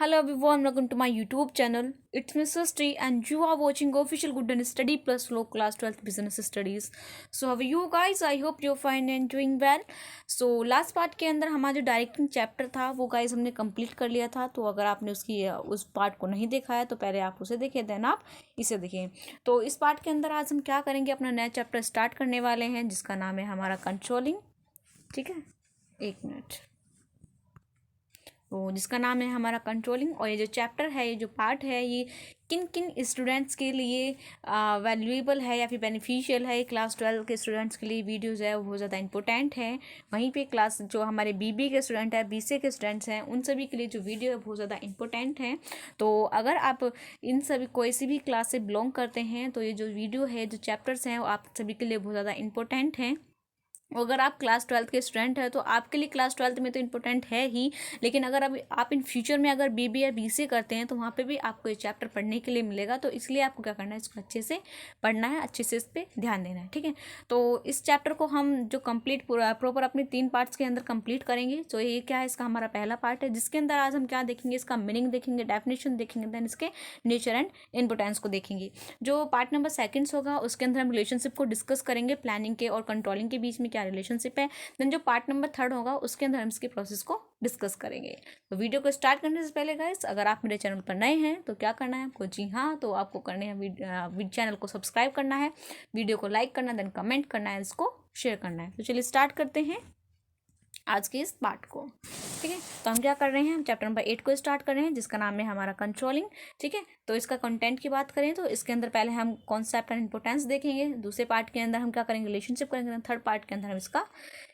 Hello everyone, welcome to my YouTube channel. It's Mr. Sri and you are watching official Good and Study Plus Low Class 12th Business Studies. So how are you guys? I hope you're fine and doing well. So last part के अंदर हमारा जो directing chapter था वो guys हमने complete कर लिया था. तो अगर आपने उस पार्ट को नहीं देखा है तो पहले आप उसे देखिए, देन आप इसे देखिए. तो इस पार्ट के अंदर आज हम क्या करेंगे, अपना नया चैप्टर स्टार्ट करने वाले हैं जिसका नाम है हमारा कंट्रोलिंग. ठीक है, एक मिनट. तो जिसका नाम है हमारा कंट्रोलिंग. और ये जो चैप्टर है, ये जो पार्ट है, ये किन किन स्टूडेंट्स के लिए वैल्यूएबल है या फिर बेनिफिशियल है. क्लास 12 के स्टूडेंट्स के लिए वीडियोज़ है वो बहुत ज़्यादा इंपॉर्टेंट है. वहीं पे क्लास जो हमारे बीबी के स्टूडेंट है, बीसीए के स्टूडेंट्स हैं, उन सभी के लिए जो वीडियो है बहुत ज़्यादा इंपॉर्टेंट है. तो अगर आप इन सभी कोई सी भी क्लास से बिलोंग करते हैं तो ये जो वीडियो है, जो चैप्टर्स हैं, वो आप सभी के लिए बहुत ज़्यादा इंपॉर्टेंट हैं. अगर आप क्लास 12 के स्टूडेंट हैं तो आपके लिए क्लास 12 में तो इम्पोर्टेंट है ही, लेकिन अगर अभी आप इन फ्यूचर में अगर बीबी या बीसीए करते हैं तो वहाँ पे भी आपको ये चैप्टर पढ़ने के लिए मिलेगा. तो इसलिए आपको क्या करना है, इसको अच्छे से पढ़ना है, अच्छे से इस पर ध्यान देना है. ठीक है, तो इस चैप्टर को हम जो कंप्लीट प्रॉपर अपने 3 पार्ट्स के अंदर कंप्लीट करेंगे. तो ये क्या है, इसका हमारा पहला पार्ट है जिसके अंदर आज हम क्या देखेंगे, इसका मीनिंग देखेंगे, डेफिनेशन देखेंगे, देन इसके नेचर एंड इम्पोर्टेंस को देखेंगे. जो पार्ट नंबर सेकेंड्स होगा उसके अंदर हम रिलेशनशिप को डिस्कस करेंगे, प्लानिंग के और कंट्रोलिंग के बीच में क्या रिलेशनशिप है. देन जो पार्ट नंबर 3 होगा उसके अंदर हम इसके प्रोसेस को डिस्कस करेंगे. तो वीडियो को स्टार्ट करने से पहले गाइस, अगर आप मेरे चैनल पर नए हैं तो क्या करना है आपको, जी हाँ, तो आपको करने हैं चैनल को सब्सक्राइब करना है, वीडियो को लाइक करना, देन कमेंट करना है, इसको शेयर करना है. तो चलिए स्टार्ट करते हैं आज के इस पार्ट को. ठीक है, तो हम क्या कर रहे हैं, हम चैप्टर नंबर 8 को स्टार्ट कर रहे हैं जिसका नाम है हमारा कंट्रोलिंग. ठीक है, तो इसका कंटेंट की बात करें तो इसके अंदर पहले हम कॉन्सेप्ट एंड इंपोर्टेंस देखेंगे, दूसरे पार्ट के अंदर हम क्या करेंगे, रिलेशनशिप करेंगे, थर्ड पार्ट के अंदर हम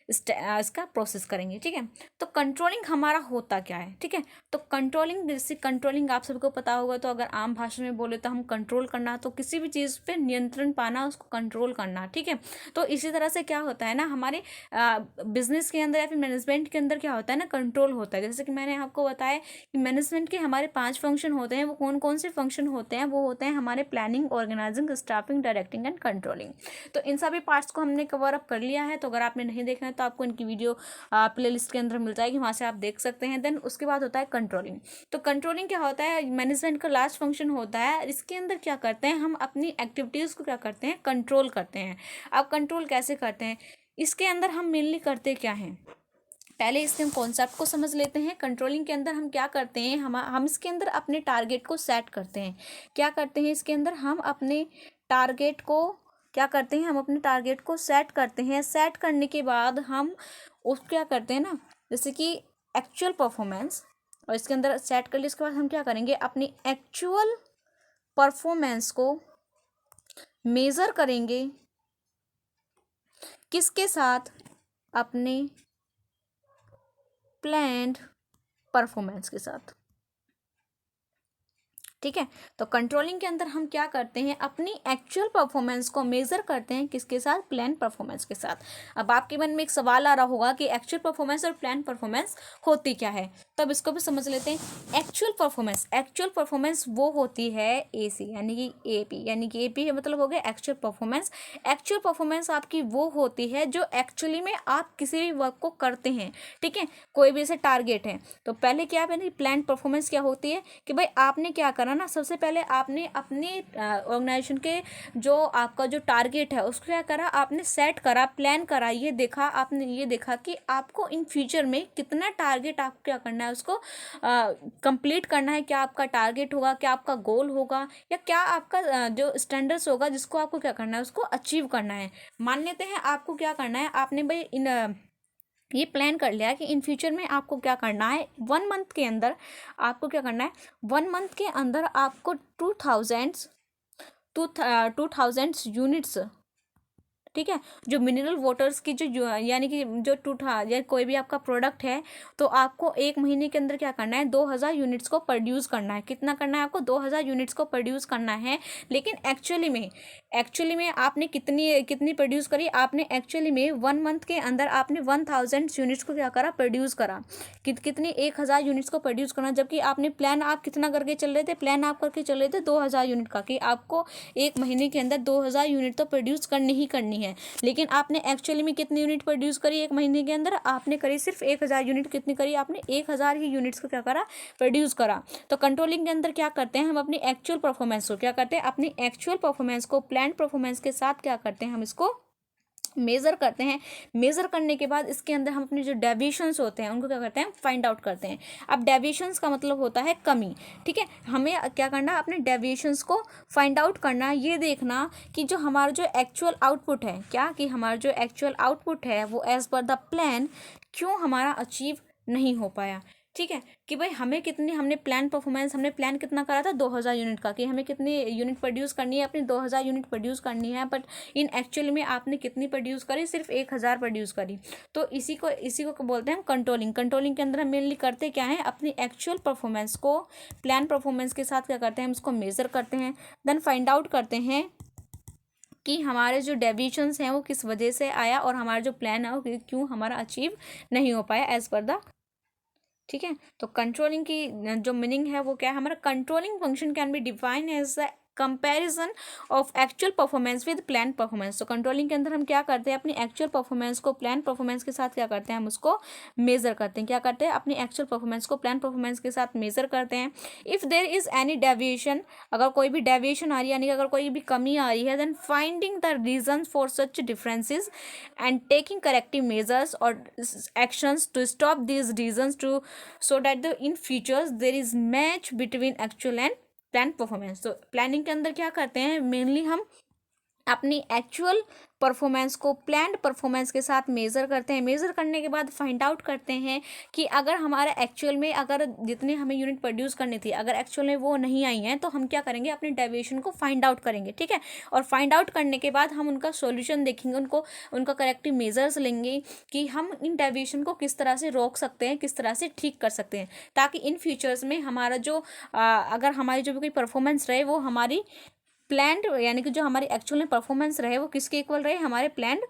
इसका प्रोसेस करेंगे. ठीक है, तो कंट्रोलिंग हमारा होता क्या है. ठीक है, तो कंट्रोलिंग, जैसे कंट्रोलिंग आप सबको पता होगा, तो अगर आम भाषा में बोले तो हम कंट्रोल करना, तो किसी भी चीज़ पे नियंत्रण पाना, उसको कंट्रोल करना. ठीक है, तो इसी तरह से क्या होता है ना, हमारे बिजनेस के अंदर या फिर मैनेजमेंट के अंदर क्या होता है ना, कंट्रोल होता है. जैसे कि मैंने आपको बताया कि मैनेजमेंट के हमारे 5 फंक्शन होते हैं. वो कौन कौन से फंक्शन होते हैं, वो होते हैं हमारे planning, organizing, staffing, directing and controlling. तो इन सभी पार्ट्स को हमने कवर अप कर लिया है. तो अगर आपने नहीं देखा है तो आपको इनकी वीडियो प्लेलिस्ट के अंदर मिल जाएगी, वहाँ से आप देख सकते हैं. देन उसके बाद होता है कंट्रोलिंग. तो कंट्रोलिंग क्या होता है, मैनेजमेंट का लास्ट फंक्शन होता है. इसके अंदर क्या करते हैं, हम अपनी एक्टिविटीज़ को क्या करते हैं, कंट्रोल करते हैं. अब कंट्रोल कैसे करते हैं, इसके अंदर हम मेनली करते क्या हैं, पहले इसके हम कॉन्सेप्ट को समझ लेते हैं. कंट्रोलिंग के अंदर हम क्या करते हैं, हम इसके अंदर अपने टारगेट को सेट करते हैं. क्या करते हैं इसके अंदर, हम अपने टारगेट को क्या करते हैं, हम अपने टारगेट को सेट करते हैं. सेट करने के बाद हम उस क्या करते हैं ना, जैसे कि एक्चुअल परफॉर्मेंस, और इसके अंदर सेट कर लिया. इसके बाद हम क्या करेंगे, अपनी एक्चुअल परफॉर्मेंस को मेज़र करेंगे, किसके साथ, अपने प्लान्ड परफॉर्मेंस के साथ. ठीक है, तो कंट्रोलिंग के अंदर हम क्या करते हैं, अपनी एक्चुअल परफॉर्मेंस को मेजर करते हैं, किसके साथ, प्लान परफॉर्मेंस के साथ. अब आपके मन में एक सवाल आ रहा होगा कि एक्चुअल परफॉर्मेंस और प्लान परफॉर्मेंस होती क्या है, तब इसको भी समझ लेते हैं. एक्चुअल परफॉर्मेंस वो होती है AC यानी कि AP, यानी कि AP मतलब हो गया एक्चुअल परफॉर्मेंस. एक्चुअल परफॉर्मेंस आपकी वो होती है जो एक्चुअली में आप किसी भी वर्क को करते हैं. ठीक है, कोई भी ऐसे टारगेट है, तो पहले क्या है, प्लान परफॉर्मेंस क्या होती है कि भाई आपने क्या करा ना, सबसे पहले आपने अपने ऑर्गेनाइजेशन के जो आपका जो टारगेट है उसको क्या करा, आपने सेट करा, प्लान करा, ये देखा, आपने ये देखा कि आपको इन फ्यूचर में कितना टारगेट आपको क्या करना है, उसको कंप्लीट करना है. क्या आपका टारगेट होगा, क्या आपका गोल होगा, या क्या आपका जो स्टैंडर्ड्स होगा जिसको आपको क्या करना है, उसको अचीव करना है. मान लेते हैं आपको क्या करना है, आपने भाई ये प्लान कर लिया कि इन फ्यूचर में आपको क्या करना है, 1 मंथ के अंदर आपको क्या करना है, 1 मंथ के अंदर आपको 2000 यूनिट्स, ठीक है, जो मिनरल वाटर्स की यानी कि जो या कोई भी आपका प्रोडक्ट है, तो आपको 1 महीने के अंदर क्या करना है, 2000 यूनिट्स को प्रोड्यूस करना है. कितना करना है आपको, 2000 यूनिट्स को प्रोड्यूस करना है. लेकिन एक्चुअली में आपने कितनी प्रोड्यूस करी, आपने एक्चुअली में 1 मंथ के अंदर आपने 1000 यूनिट्स को क्या करा, प्रोड्यूस करा. कितनी 1000 यूनिट्स को प्रोड्यूस करना, जबकि आपने प्लान आप कितना करके चल रहे थे, प्लान आप करके चल रहे थे 2000 यूनिट का, कि आपको 1 महीने के अंदर 2000 यूनिट तो प्रोड्यूस करनी ही करनी है. है, लेकिन आपने एक्चुअली में कितनी यूनिट प्रोड्यूस करी एक महीने के अंदर? आपने करी सिर्फ 1000 यूनिट। कितनी करी आपने? 1000 ही यूनिट्स को क्या करा? प्रोड्यूस करा। तो कंट्रोलिंग के अंदर क्या करते हैं हम? अपनी एक्चुअल परफॉर्मेंस को क्या करते हैं? अपनी एक्चुअल परफॉर्मेंस को प्लान परफॉर्मेंस के साथ क्या करते हैं? हम इसको मेज़र करते हैं। मेज़र करने के बाद इसके अंदर हम अपने जो डेविएशंस होते हैं उनको क्या करते हैं? फाइंड आउट करते हैं। अब डेविएशंस का मतलब होता है कमी, ठीक है। हमें क्या करना है? अपने डेविएशंस को फाइंड आउट करना, ये देखना कि जो हमारा जो एक्चुअल आउटपुट है, क्या कि हमारा जो एक्चुअल आउटपुट है वो एज़ पर द प्लान क्यों हमारा अचीव नहीं हो पाया, ठीक है। कि भाई हमें कितनी, हमने प्लान परफॉर्मेंस, हमने प्लान कितना करा था? 2000 यूनिट का, कि हमें कितनी यूनिट प्रोड्यूस करनी है? अपनी 2000 यूनिट प्रोड्यूस करनी है, बट इन एक्चुअली में आपने कितनी प्रोड्यूस करी? सिर्फ 1000 प्रोड्यूस करी। तो इसी को बोलते हैं कंट्रोलिंग। कंट्रोलिंग के अंदर हम मेनली करते क्या है? अपनी एक्चुअल परफॉर्मेंस को प्लान परफॉर्मेंस के साथ क्या करते हैं? हम इसको मेज़र करते हैं, देन फाइंड आउट करते हैं कि हमारे जो डेविएशंस हैं वो किस वजह से आया, और हमारा जो प्लान है वो क्यों हमारा अचीव नहीं हो पाया एज पर द, ठीक है। तो कंट्रोलिंग की जो मीनिंग है वो क्या है हमारा? Controlling function can be define as the comparison of actual performance with plan performance. तो कंट्रोलिंग के अंदर हम क्या करते हैं? अपनी एक्चुअल परफॉर्मेंस को प्लान परफॉर्मेंस के साथ क्या करते हैं? हम उसको मेजर करते हैं। क्या करते हैं? अपनी एक्चुअल परफॉर्मेंस को प्लान परफॉर्मेंस के साथ मेजर करते हैं। If there is any deviation, अगर कोई भी डेविएशन आ रही है, यानी कि अगर कोई भी कमी आ रही है, then finding the reason for such differences and taking corrective measures और actions to stop these reasons to, so that the in futures there is match between actual and plan performance. तो प्लानिंग के अंदर क्या करते हैं? Mainly हम अपनी actual performance को प्लान्ड परफॉर्मेंस के साथ मेज़र करते हैं। मेज़र करने के बाद फाइंड आउट करते हैं कि अगर हमारा एक्चुअल में, अगर जितने हमें यूनिट प्रोड्यूस करनी थी, अगर एक्चुअल में वो नहीं आई हैं, तो हम क्या करेंगे? अपने डेविएशन को फाइंड आउट करेंगे, ठीक है। और फाइंड आउट करने के बाद हम उनका सॉल्यूशन देखेंगे, उनका करेक्टिव मेजर्स लेंगे कि हम इन डेविएशन को किस तरह से रोक सकते हैं, किस तरह से ठीक कर सकते हैं, ताकि इन फ्यूचर्स में हमारा जो अगर हमारी जो भी कोई परफॉर्मेंस रहे वो हमारी प्लान्ड, यानी कि जो हमारी एक्चुअल में परफॉर्मेंस रहे वो किसके इक्वल रहे? हमारे प्लान्ड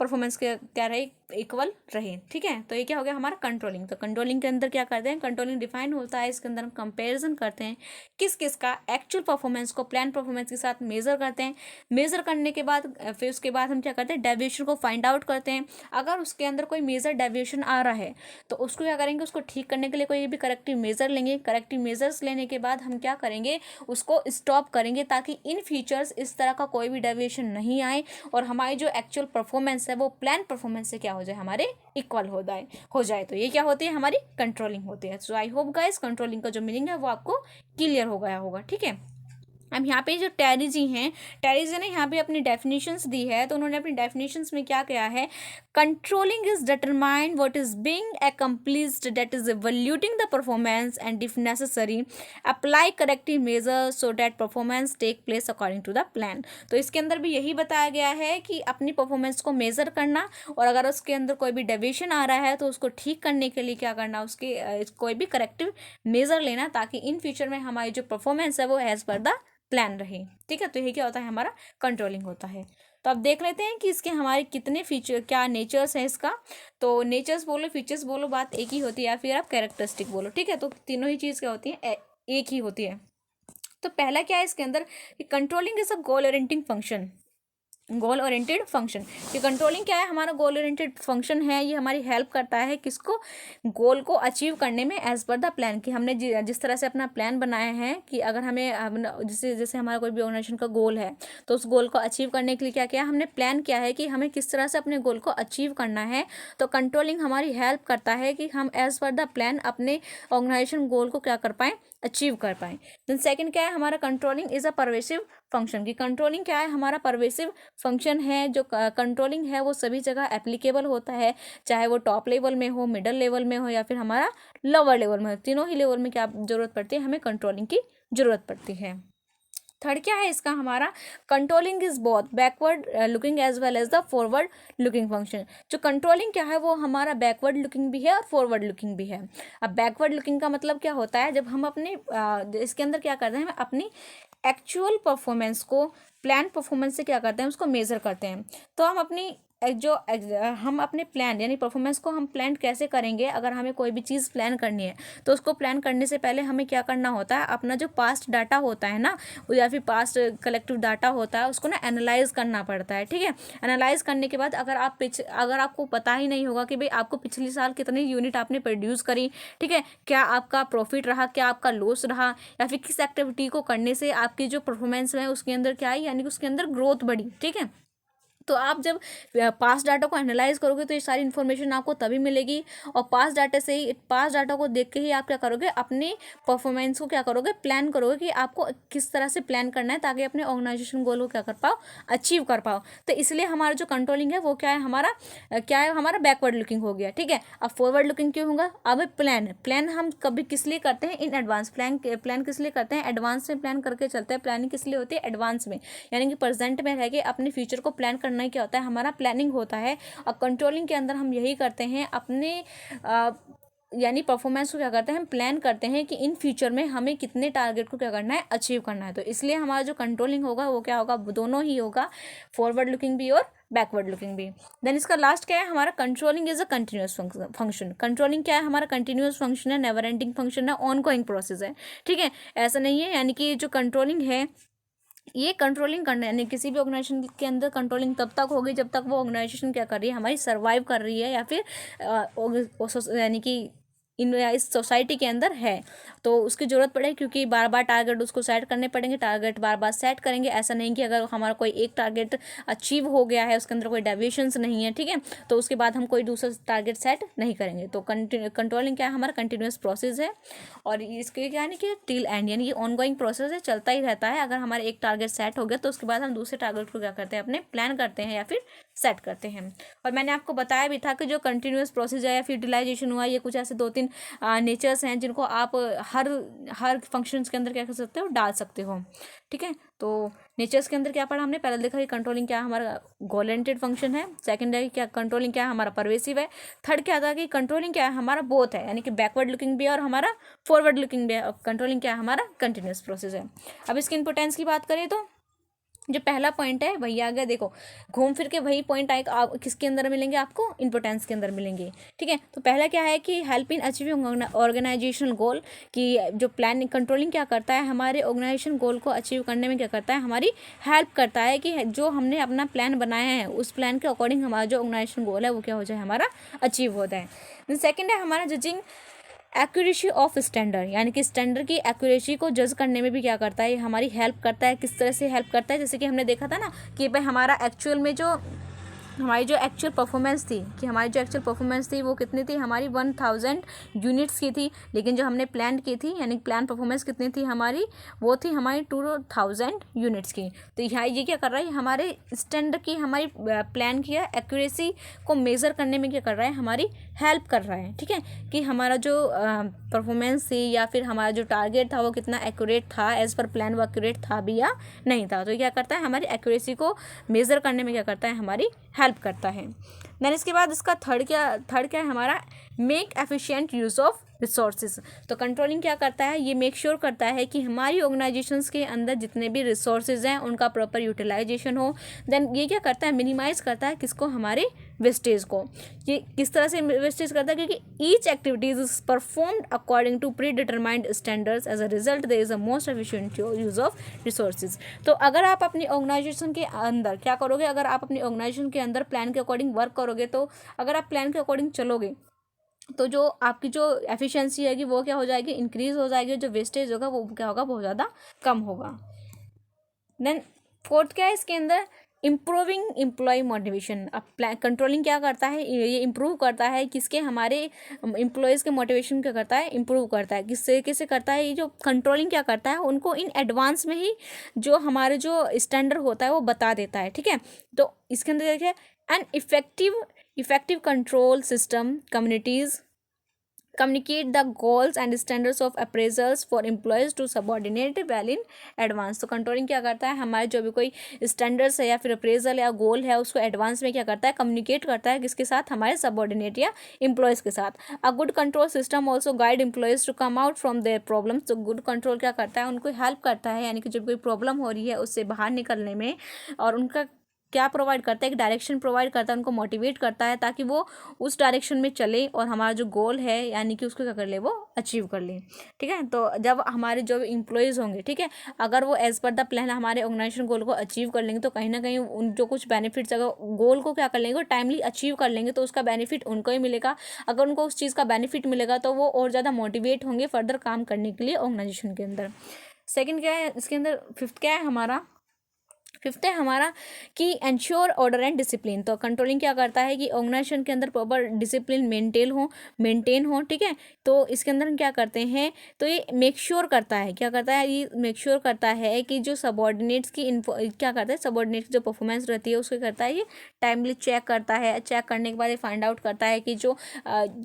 परफॉर्मेंस के क्या रहे? इक्वल रहे, ठीक है। तो ये क्या हो गया हमारा कंट्रोलिंग। तो कंट्रोलिंग के अंदर क्या करते हैं? कंट्रोलिंग डिफाइन होता है, इसके अंदर हम कंपैरिजन करते हैं किस किस का एक्चुअल परफॉर्मेंस को प्लान परफॉर्मेंस के साथ मेजर करते हैं। मेजर करने के बाद फिर उसके बाद हम क्या करते हैं? डेविएशन को फाइंड आउट करते हैं। अगर उसके अंदर कोई मेजर डेविएशन आ रहा है तो उसको क्या करेंगे? उसको ठीक करने के लिए कोई भी करेक्टिव मेजर लेंगे। करेक्टिव मेजर्स लेने के बाद हम क्या करेंगे? उसको स्टॉप करेंगे, ताकि इन फ्यूचर्स इस तरह का कोई भी डेविएशन नहीं आए और हमारी जो एक्चुअल परफॉर्मेंस है वो प्लान परफॉर्मेंस से क्या हो जाए? हमारे इक्वल हो जाए। तो ये क्या होती है? हमारी कंट्रोलिंग होती है। सो आई होप गाइस कंट्रोलिंग का जो मीनिंग है वो आपको क्लियर हो गया होगा, ठीक है। अब यहाँ पे जो टेरी जी हैं, टेरी जी ने यहाँ पे अपनी डेफिनेशंस दी है, तो उन्होंने अपनी डेफिनेशंस में क्या किया है? Controlling is determine what is being accomplished, that is evaluating the performance and if necessary apply corrective measures so that performance take place according to the plan. तो इसके अंदर भी यही बताया गया है कि अपनी परफॉर्मेंस को मेजर करना, और अगर उसके अंदर कोई भी डेविएशन आ रहा है तो उसको ठीक करने के लिए क्या करना? उसके कोई भी करेक्टिव मेजर लेना, ताकि इन फ्यूचर में हमारी जो परफॉर्मेंस है वो एज पर द प्लान रहे, ठीक है। तो ये क्या होता है? हमारा कंट्रोलिंग होता है। तो अब देख लेते हैं कि इसके हमारे कितने फीचर, क्या नेचर्स हैं इसका। तो नेचर्स बोलो, फीचर्स बोलो, बात एक ही होती है, या फिर आप कैरेक्टरिस्टिक बोलो, ठीक है। तो तीनों ही चीज़ क्या होती है? एक ही होती है। तो पहला क्या है इसके अंदर कि controlling is a goal orienting function. Goal oriented function, ये कंट्रोलिंग क्या है? हमारा गोल ओरिएंटेड फंक्शन है। ये हमारी हेल्प करता है किसको? गोल को अचीव करने में एज पर द प्लान। कि हमने जिस तरह से अपना प्लान बनाया है कि अगर हमें जैसे हमारा कोई भी ऑर्गेनाइजेशन का गोल है, तो उस गोल को अचीव करने के लिए क्या किया हमने? प्लान किया है कि हमें किस तरह से अपने गोल को अचीव करना है। तो कंट्रोलिंग हमारी हेल्प करता है कि हम एज पर द प्लान अपने ऑर्गेनाइजेशन गोल को क्या कर पाएँ? अचीव कर पाएँ। देन सेकंड क्या है हमारा? Controlling is a pervasive function. की कंट्रोलिंग क्या है? हमारा परवेसिव फंक्शन है। जो कंट्रोलिंग है वो सभी जगह एप्लीकेबल होता है, चाहे वो टॉप लेवल में हो, मिडल लेवल में हो, या फिर हमारा लोअर लेवल में हो। तीनों ही लेवल में क्या जरूरत पड़ती है? हमें कंट्रोलिंग की जरूरत पड़ती है। थर्ड क्या है इसका हमारा? Controlling is both backward looking as well as the forward looking function. जो कंट्रोलिंग क्या है वो हमारा बैकवर्ड लुकिंग भी है और फॉरवर्ड लुकिंग भी है। अब बैकवर्ड लुकिंग का मतलब क्या होता है? जब हम अपने इसके अंदर क्या करते हैं? हम अपनी एक्चुअल परफॉर्मेंस को प्लान परफॉर्मेंस से क्या करते हैं? उसको मेजर करते हैं। तो हम अपनी हम अपने प्लान यानी परफॉर्मेंस को हम प्लान कैसे करेंगे, अगर हमें कोई भी चीज़ प्लान करनी है तो उसको प्लान करने से पहले हमें क्या करना होता है, अपना जो पास्ट डाटा होता है ना, या फिर पास्ट कलेक्टिव डाटा होता है उसको ना एनालाइज करना पड़ता है। ठीक है, एनालाइज करने के बाद अगर आपको पता ही नहीं होगा कि भाई आपको पिछले साल कितनी यूनिट आपने प्रोड्यूस करी, ठीक है, क्या आपका प्रॉफिट रहा, क्या आपका लॉस रहा, या फिर किस एक्टिविटी को करने से आपकी जो परफॉर्मेंस है उसके अंदर क्या है, यानी कि उसके अंदर ग्रोथ बढ़ी। ठीक है, तो आप जब पास डाटा को एनालाइज करोगे तो ये सारी इन्फॉर्मेशन आपको तभी मिलेगी, और पास डाटा को देख के ही आप क्या करोगे, अपने परफॉर्मेंस को क्या करोगे, प्लान करोगे कि आपको किस तरह से प्लान करना है ताकि अपने ऑर्गेनाइजेशन गोल को क्या कर पाओ, अचीव कर पाओ। तो इसलिए हमारा जो कंट्रोलिंग है वो क्या है, हमारा बैकवर्ड लुकिंग हो गया। ठीक है, अब फॉरवर्ड लुकिंग क्यों होगा, अब प्लान हम कभी किस लिए करते हैं, इन एडवांस। प्लान किस लिए करते हैं, एडवांस में प्लान करके चलते हैं। प्लानिंग किस लिए होती है, एडवांस में, यानी कि प्रेजेंट में रह के अपने फ्यूचर को प्लान करना ही क्या होता है, हमारा प्लानिंग होता है। और कंट्रोलिंग के अंदर हम यही करते हैं, अपने यानी परफॉर्मेंस को क्या करते हैं, हम प्लान करते हैं कि इन फ्यूचर में हमें कितने टारगेट को क्या करना है, अचीव करना है। तो इसलिए हमारा जो कंट्रोलिंग होगा वो क्या होगा, दोनों ही होगा, फॉरवर्ड लुकिंग भी और बैकवर्ड लुकिंग भी। देन इसका लास्ट क्या है, हमारा controlling is a continuous function. Controlling क्या है, हमारा कंटिन्यूअस फंक्शन है, नेवर एंडिंग फंक्शन है, ऑन गोइंग प्रोसेस है। ठीक है, ऐसा नहीं है, यानी कि जो कंट्रोलिंग है ये कंट्रोलिंग करना, यानी किसी भी ऑर्गेनाइजेशन के अंदर कंट्रोलिंग तब तक होगी जब तक वो ऑर्गेनाइजेशन क्या कर रही है, हमारी सर्वाइव कर रही है, या फिर यानी कि इस सोसाइटी के अंदर है तो उसकी ज़रूरत पड़े, क्योंकि बार बार टारगेट उसको सेट करने पड़ेंगे, टारगेट बार बार सेट करेंगे। ऐसा नहीं कि अगर हमारा कोई एक टारगेट अचीव हो गया है, उसके अंदर कोई डेविएशंस नहीं है, ठीक है, तो उसके बाद हम कोई दूसरा टारगेट सेट नहीं करेंगे। तो कंट्रोलिंग क्या है, हमारा कंटिन्यूस प्रोसेस है, और इसके क्या है कि टिल एंड, यानी कि ऑनगोइंग प्रोसेस है, चलता ही रहता है। अगर हमारा एक टारगेट सेट हो गया तो उसके बाद हम दूसरे टारगेट को क्या करते हैं, अपने प्लान करते हैं या फिर सेट करते हैं। और मैंने आपको बताया भी था कि जो कंटिन्यूस प्रोसेस है या फिर यूटिलाइजेशन हुआ, ये कुछ ऐसे 2-3 नेचर्स हैं जिनको आप हर फंक्शंस के अंदर क्या कर सकते हो, डाल सकते हो। ठीक है, तो नेचर्स के अंदर क्या पढ़ा हमने, पहले देखा कि कंट्रोलिंग क्या है, हमारा गोल ओरिएंटेड फंक्शन है। सेकंड है क्या, कंट्रोलिंग क्या है, हमारा परवेसिव है। थर्ड क्या था कि कंट्रोलिंग क्या है, हमारा बोथ है, यानी कि बैकवर्ड लुकिंग भी है और हमारा फॉरवर्ड लुकिंग भी है। और कंट्रोलिंग क्या है, हमारा कंटिन्यूस प्रोसेस है। अब इसकी इंपोर्टेंस की बात करें तो जो पहला पॉइंट है वही आ गया, देखो घूम फिर के वही पॉइंट आएगा, आप किसके अंदर मिलेंगे, आपको इंपोर्टेंस के अंदर मिलेंगे। ठीक है, तो पहला क्या है कि हेल्प इन अचीविंग ऑर्गेनाइजेशनल गोल, कि जो प्लानिंग कंट्रोलिंग क्या करता है, हमारे ऑर्गेनाइजेशन गोल को अचीव करने में क्या करता है, हमारी हेल्प करता है कि जो हमने अपना प्लान बनाया है उस प्लान के अकॉर्डिंग हमारा जो ऑर्गेनाइजेशन गोल है वो क्या हो जाए, हमारा अचीव होता है। सेकेंड है हमारा जजिंग एक्यूरेसी ऑफ स्टैंडर्ड, यानी कि स्टैंडर्ड की एक्यूरेसी को जज करने में भी क्या करता है, ये हमारी हेल्प करता है। किस तरह से हेल्प करता है, जैसे कि हमने देखा था ना कि भाई हमारा एक्चुअल में जो हमारी जो एक्चुअल परफॉर्मेंस थी, कि हमारी जो एक्चुअल परफॉर्मेंस थी वो कितनी थी, हमारी 1000 यूनिट्स की थी, लेकिन जो हमने प्लान की थी, यानी प्लान परफॉर्मेंस कितनी थी हमारी, वो थी हमारी 2000 यूनिट्स की। तो यहाँ ये क्या कर रहा है, हमारे स्टैंडर्ड की, हमारी प्लान की एक्यूरेसी को मेज़र करने में क्या कर रहा है, हमारी हेल्प कर रहा है। ठीक है, कि हमारा जो परफॉर्मेंस थी या फिर हमारा जो टारगेट था वो कितना एक्यूरेट था, एज पर प्लान वो एक्यूरेट था भी या नहीं था। तो क्या करता है, हमारी एक्यूरेसी को मेज़र करने में क्या करता है, हमारी हेल्प करता है। देन इसके बाद इसका थर्ड क्या है हमारा, make efficient use of resources. तो कंट्रोलिंग क्या करता है, ये मेक श्योर करता है कि हमारी ऑर्गेनाइजेशंस के अंदर जितने भी रिसोर्सेज हैं उनका प्रॉपर यूटिलाइजेशन हो। देन ये क्या करता है, मिनिमाइज करता है किसको, हमारे वेस्टेज को। ये किस तरह से वेस्टेज करता है, क्योंकि each activity is performed according to predetermined standards, as a result there is a most efficient use of resources. तो अगर आप अपनी ऑर्गेनाइजेशन के अंदर क्या करोगे, अगर आप अपनी ऑर्गेनाइजेशन के अंदर प्लान के अकॉर्डिंग वर्क करोगे, तो अगर आप प्लान के अकॉर्डिंग चलोगे तो जो आपकी जो एफिशिएंसी है वो क्या हो जाएगी, इंक्रीज हो जाएगी। जो वेस्टेज होगा वो क्या होगा, बहुत ज़्यादा कम होगा। देन फोर्थ क्या है इसके अंदर, इम्प्रूविंग एम्प्लॉय मोटिवेशन। अब कंट्रोलिंग क्या करता है, ये इम्प्रूव करता है किसके, हमारे एम्प्लॉयज़ के मोटिवेशन क्या करता है, इम्प्रूव करता है। किससे कैसे करता है, ये जो कंट्रोलिंग क्या करता है, उनको इन एडवांस में ही जो हमारे जो स्टैंडर्ड होता है वो बता देता है। ठीक है, तो इसके अंदर देखिए, an effective control system communities communicate the goals and standards of appraisals for employees to subordinate well in advance। तो कंट्रोलिंग क्या करता है, हमारे जो भी कोई स्टैंडर्ड्स है या फिर अप्रेजल या गोल है उसको एडवांस में क्या करता है, कम्युनिकेट करता है किसके साथ, हमारे सबऑर्डिनेट या एम्प्लॉयज़ के साथ। A good control system also guide employees to come out from their problems. तो गुड कंट्रोल क्या करता है, उनको हेल्प करता है, यानी कि जब कोई प्रॉब्लम हो रही है उससे बाहर निकलने में, और उनका क्या प्रोवाइड करता है, एक डायरेक्शन प्रोवाइड करता है, उनको मोटिवेट करता है ताकि वो उस डायरेक्शन में चले और हमारा जो गोल है यानी कि उसको क्या कर ले, वो अचीव कर ले। ठीक है, तो जब हमारे जो एम्प्लॉयज़ होंगे, ठीक है, अगर वो एज पर द प्लान हमारे ऑर्गेनाइजेशन गोल को अचीव कर लेंगे तो कहीं ना कहीं उन जो कुछ बेनिफिट्स, अगर गोल को क्या कर लेंगे, वो टाइमली अचीव कर लेंगे तो उसका बेनिफिट उनको ही मिलेगा। अगर उनको उस चीज़ का बेनिफिट मिलेगा तो वो और ज़्यादा मोटिवेट होंगे फर्दर काम करने के लिए ऑर्गेनाइजेशन के अंदर। सेकंड क्या है इसके अंदर, फिफ्थ क्या है हमारा, फिफ्थ है हमारा कि एंश्योर ऑर्डर एंड डिसिप्लिन। तो कंट्रोलिंग क्या करता है कि ऑर्गेनाइजेशन के अंदर प्रॉपर डिसिप्लिन मेंटेन हो। ठीक है, तो इसके अंदर हम क्या करते हैं, तो ये मेक श्योर करता है, क्या करता है, ये मेक श्योर करता है कि जो सबॉर्डिनेट्स की क्या करता है, सबॉर्डिनेट्स की जो परफॉर्मेंस रहती है उसको करता है, ये टाइमली चेक करता है। चेक करने के बाद ये फाइंड आउट करता है कि जो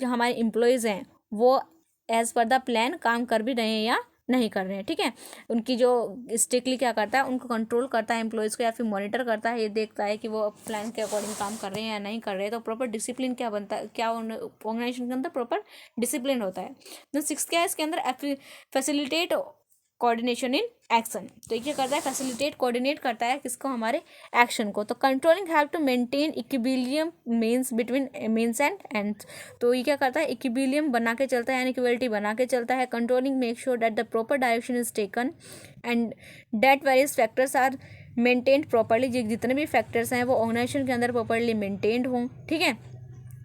हमारे एम्प्लॉयज़ हैं वो एज पर द प्लान काम कर भी रहे हैं या नहीं कर रहे हैं। ठीक है, उनकी जो स्ट्रिक्टली क्या करता है, उनको कंट्रोल करता है एम्प्लॉयज़ को, या फिर मॉनिटर करता है, ये देखता है कि वो प्लान के अकॉर्डिंग काम कर रहे हैं या नहीं कर रहे हैं। तो प्रॉपर डिसिप्लिन क्या बनता है, क्या ऑर्गेनाइजेशन के अंदर प्रॉपर डिसिप्लिन होता है। देन सिक्स क्या है इसके अंदर, फैसिलिटेट कोऑर्डिनेशन इन एक्शन। तो ये क्या करता है, फैसिलिटेट कोऑर्डिनेट करता है किसको, हमारे एक्शन को। तो controlling help to maintain equilibrium means between means and ends. तो ये क्या करता है, इक्विलिब्रियम बना के चलता है, यानी इक्वलिटी बना के चलता है। Controlling make sure that the proper direction is taken and that various factors are maintained properly. जितने भी फैक्टर्स हैं वो ऑर्गेनाइजेशन के अंदर प्रॉपरली मेंटेन्ड हों। ठीक है,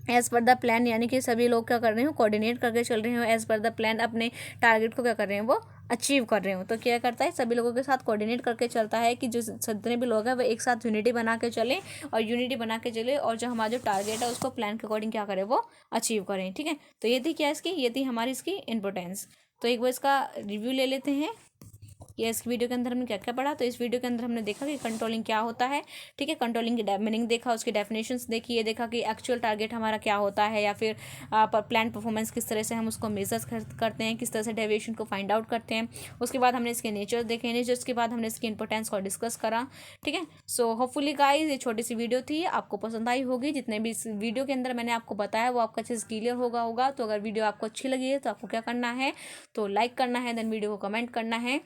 एज़ पर द प्लान, यानी कि सभी लोग क्या कर रहे हो, कोऑर्डिनेट करके चल रहे हो, एज़ पर द प्लान अपने टारगेट को क्या कर रहे हैं, वो अचीव कर रहे हो। तो क्या करता है, सभी लोगों के साथ कोऑर्डिनेट करके चलता है कि जो जितने भी लोग हैं वो एक साथ यूनिटी बना के चले, और यूनिटी बना के चले और जो हमारा जो टारगेट है उसको प्लान के अकॉर्डिंग क्या करें, वो अचीव करें। ठीक है, तो ये थी क्या इसकी, ये थी हमारी इसकी इंपॉर्टेंस। तो एक बार इसका रिव्यू ले लेते हैं, ये इस वीडियो के अंदर हमने क्या क्या पढ़ा। तो इस वीडियो के अंदर हमने देखा कि कंट्रोलिंग क्या होता है। ठीक है, कंट्रोलिंग की मीनिंग देखा, उसकी डेफिनेशंस देखी, ये देखा कि एक्चुअल टारगेट हमारा क्या होता है, या फिर प्लान परफॉर्मेंस किस तरह से हम उसको मेजर्स करते हैं, किस तरह से डेविएशन को फाइंड आउट करते हैं। उसके बाद हमने इसके नेचर्स देखे, नेचर्स के बाद हमने इसकी इंपॉर्टेंस को डिस्कस करा। ठीक है, सो होपफुली गाइस ये छोटी सी वीडियो थी, आपको पसंद आई होगी। जितने भी इस वीडियो के अंदर मैंने आपको बताया वो आपका अच्छे से क्लियर होगा। तो अगर वीडियो आपको अच्छी लगी है तो आपको क्या करना है, तो लाइक करना है, देन वीडियो को कमेंट करना है,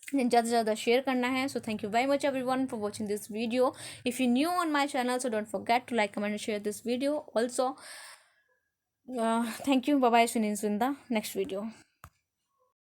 ज़्यादा से ज़्यादा शेयर करना है। So thank you very much everyone for watching this video. If you new on my channel so don't forget to like, comment and share this video also. Thank you, bye bye, see you in the next video.